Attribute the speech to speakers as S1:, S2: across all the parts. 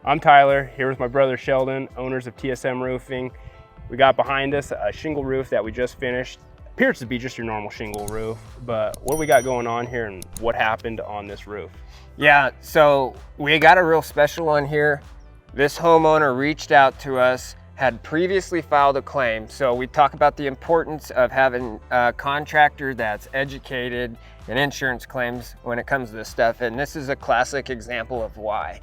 S1: I'm Tyler, here with my brother Sheldon, owners of TSM Roofing. We got behind us a shingle roof that we just finished. Appears to be just your normal shingle roof, but what do we got going on here and what happened on this roof?
S2: Yeah, so we got a real special one here. This homeowner reached out to us, had previously filed a claim. So we talk about the importance of having a contractor that's educated in insurance claims when it comes to this stuff. And this is a classic example of why.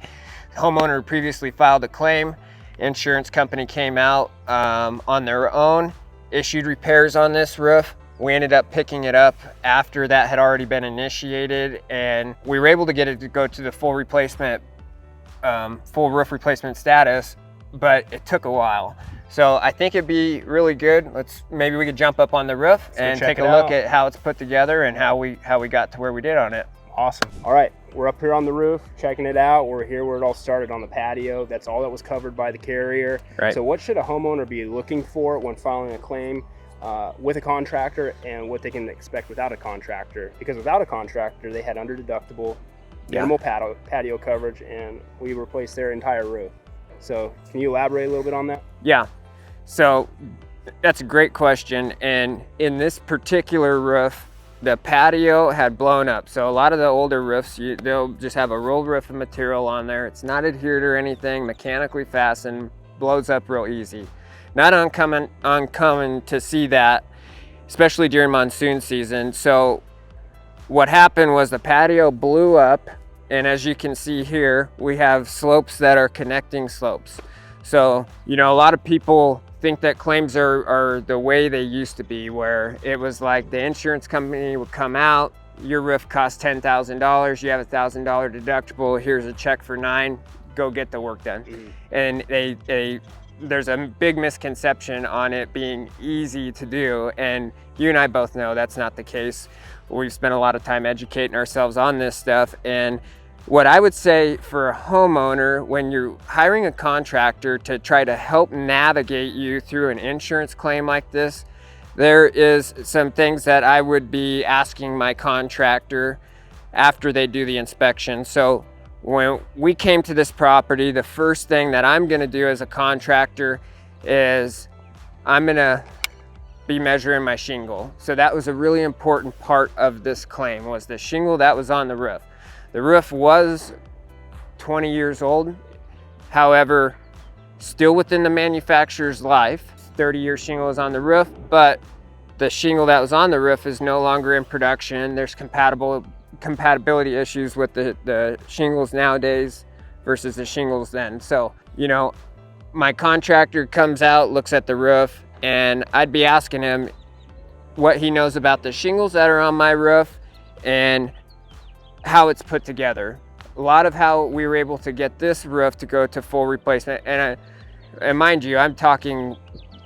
S2: The homeowner previously filed a claim. Insurance company came out on their own, issued repairs on this roof. We ended up picking it up after that had already been initiated, and we were able to get it to go to the full replacement, full roof replacement status, but it took a while. So I think it'd be really good. Maybe we could jump up on the roof and take a look at how it's put together and how we got to where we did on it.
S1: Awesome. All right, we're up here on the roof, checking it out. We're here where it all started on the patio. That's all that was covered by the carrier.
S2: Right.
S1: So what should a homeowner be looking for when filing a claim with a contractor, and what they can expect without a contractor? Because without a contractor, they had under deductible, minimal patio coverage, and we replaced their entire roof. So can you elaborate a little bit on that?
S2: Yeah, so that's a great question. And in this particular roof, the patio had blown up. So a lot of the older roofs, they'll just have a rolled roof of material on there. It's not adhered or anything, mechanically fastened, blows up real easy. Not uncommon to see that, especially during monsoon season. So what happened was the patio blew up, and as you can see here, we have slopes that are connecting slopes. So, a lot of people think that claims are the way they used to be, where it was like the insurance company would come out, your roof costs $10,000, you have a $1,000 deductible, here's a check for $9,000, go get the work done. Mm-hmm. And there's a big misconception on it being easy to do, and you and I both know that's not the case. We've spent a lot of time educating ourselves on this stuff, and what I would say for a homeowner, when you're hiring a contractor to try to help navigate you through an insurance claim like this, there is some things that I would be asking my contractor after they do the inspection. So when we came to this property, the first thing that I'm gonna do as a contractor is I'm gonna be measuring my shingle. So that was a really important part of this claim, was the shingle that was on the roof. The roof was 20 years old, however, still within the manufacturer's life. 30-year shingle is on the roof, but the shingle that was on the roof is no longer in production. There's compatibility issues with the shingles nowadays versus the shingles then. So, my contractor comes out, looks at the roof, and I'd be asking him what he knows about the shingles that are on my roof and how it's put together. A lot of how we were able to get this roof to go to full replacement, and mind you, I'm talking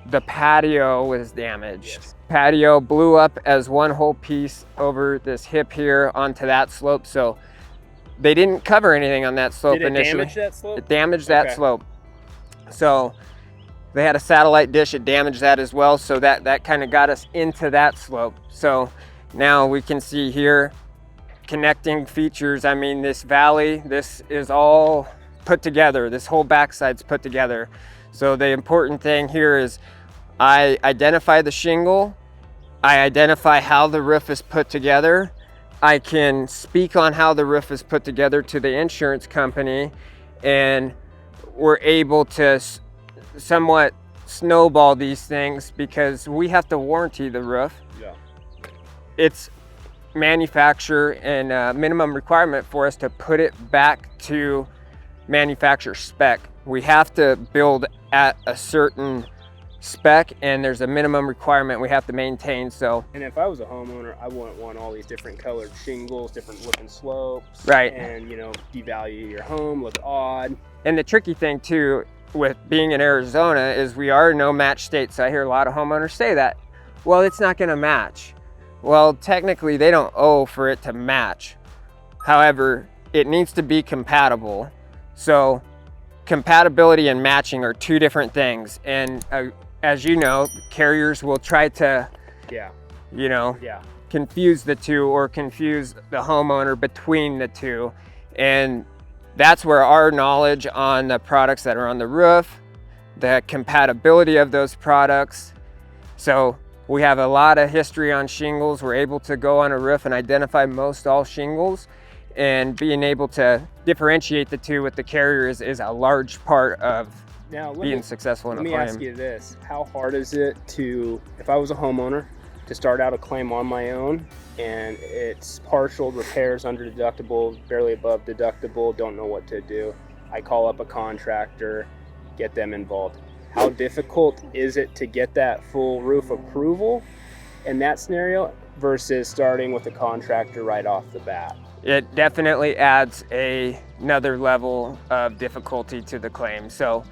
S2: the patio was damaged. Yes. Patio blew up as one whole piece over this hip here onto that slope, so they didn't cover anything on that slope initially.
S1: Did it damage that slope?
S2: It damaged that slope. So they had a satellite dish, it damaged that as well, so that kind of got us into that slope. So now we can see here connecting features. I mean, this valley, this is all put together. This whole backside's put together. So the important thing here is I identify the shingle, I identify how the roof is put together, I can speak on how the roof is put together to the insurance company, and we're able to somewhat snowball these things because we have to warranty the roof.
S1: Yeah. It's
S2: manufacturer and minimum requirement for us to put it back to manufacturer spec. We have to build at a certain spec, and there's a minimum requirement we have to maintain. So,
S1: and if I was a homeowner, I wouldn't want all these different colored shingles, different looking slopes,
S2: right?
S1: And devalue your home, look odd.
S2: And the tricky thing too with being in Arizona is we are a no match state. So I hear a lot of homeowners say that, well, it's not going to match. Well, technically they don't owe for it to match. However, it needs to be compatible. So compatibility and matching are two different things. And as you know, carriers will try to, confuse the two or confuse the homeowner between the two. And that's where our knowledge on the products that are on the roof, the compatibility of those products. So we have a lot of history on shingles. We're able to go on a roof and identify most all shingles, and being able to differentiate the two with the carrier is a large part of being successful in a claim.
S1: Let me ask you this. How hard is it to, if I was a homeowner, to start out a claim on my own and it's partial, repairs under deductible, barely above deductible, don't know what to do. I call up a contractor, get them involved. How difficult is it to get that full roof approval in that scenario versus starting with a contractor right off the bat?
S2: It definitely adds another level of difficulty to the claim. So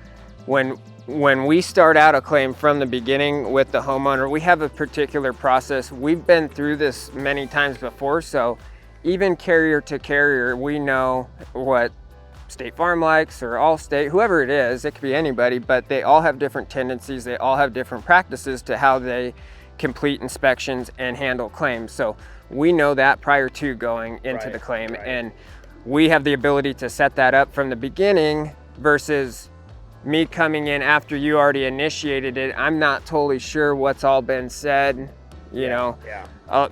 S2: when we start out a claim from the beginning with the homeowner, we have a particular process. We've been through this many times before, so even carrier to carrier, we know what State Farm likes, or Allstate, whoever it is, it could be anybody, but they all have different tendencies, they all have different practices to how they complete inspections and handle claims. So we know that prior to going into the claim, and we have the ability to set that up from the beginning versus me coming in after you already initiated it. I'm not totally sure what's all been said, you know.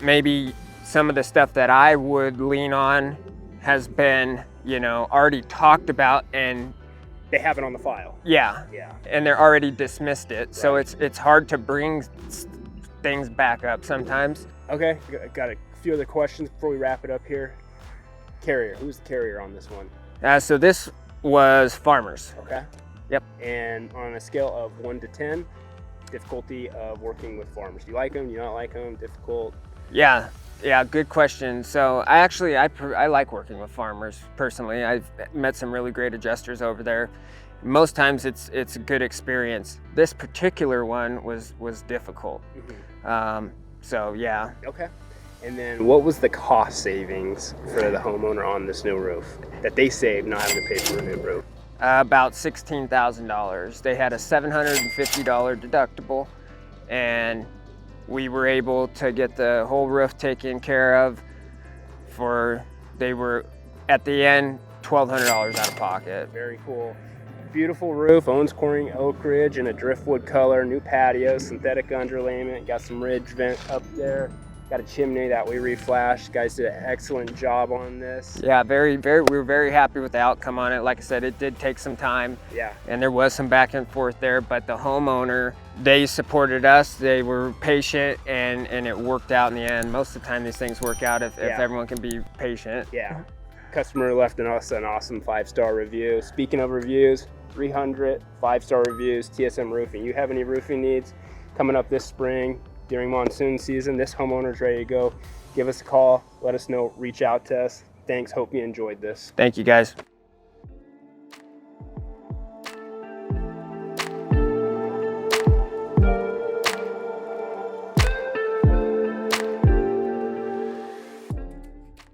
S2: Maybe some of the stuff that I would lean on has been, you know, already talked about, and
S1: they have it on the file.
S2: And they're already dismissed it. So it's hard to bring things back up sometimes.
S1: Okay, got a few other questions before we wrap it up here. Carrier, who's the carrier on this one?
S2: So this was Farmers.
S1: Okay.
S2: Yep.
S1: And on a scale of 1 to 10, difficulty of working with Farmers. Do you like them? Do you not like them? Difficult?
S2: Yeah, good question. So I like working with Farmers personally. I've met some really great adjusters over there. Most times it's a good experience. This particular one was difficult. So yeah. Okay.
S1: And then what was the cost savings for the homeowner on this new roof that they saved not having to pay for a new roof?
S2: About $16,000. They had a $750 deductible, and we were able to get the whole roof taken care of they were at the end $1,200 out of pocket.
S1: Very cool. Beautiful roof, Owens Corning oak ridge in a driftwood color, new patio, synthetic underlayment, got some ridge vent up there. Got a chimney that we reflashed. Guys did an excellent job on this.
S2: Yeah, we were very happy with the outcome on it. Like I said, it did take some time.
S1: Yeah.
S2: And there was some back and forth there, but the homeowner, they supported us. They were patient, and it worked out in the end. Most of the time these things work out if everyone can be patient.
S1: Yeah. Customer left us an awesome 5-star review. Speaking of reviews, 300 5-star reviews, TSM Roofing. You have any roofing needs coming up this spring, during monsoon season, this homeowner's ready to go. Give us a call, let us know, reach out to us. Thanks, hope you enjoyed this.
S2: Thank you guys.